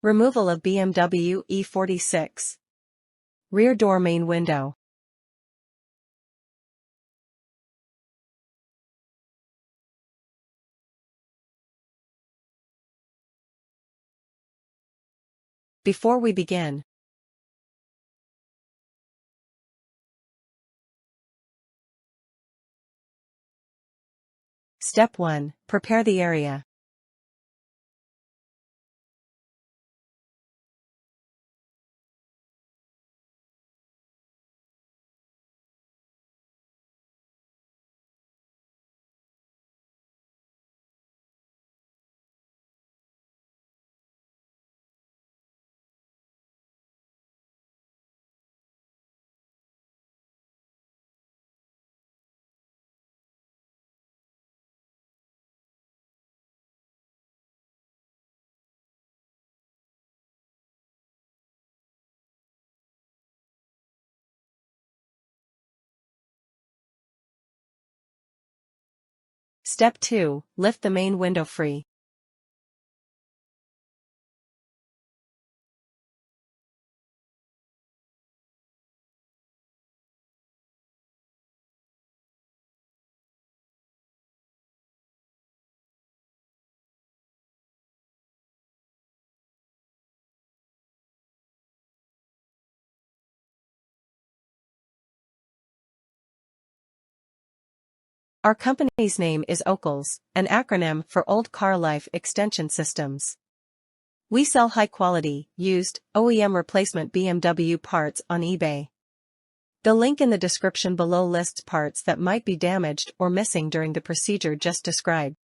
Removal of BMW E46 Rear door main window. Before we begin, Step 1. Prepare the area. Step 2. Lift the main window free. Our company's name is OCLS, an acronym for Old Car Life Extension Systems. We sell high-quality, used, OEM replacement BMW parts on eBay. The link in the description below lists parts that might be damaged or missing during the procedure just described.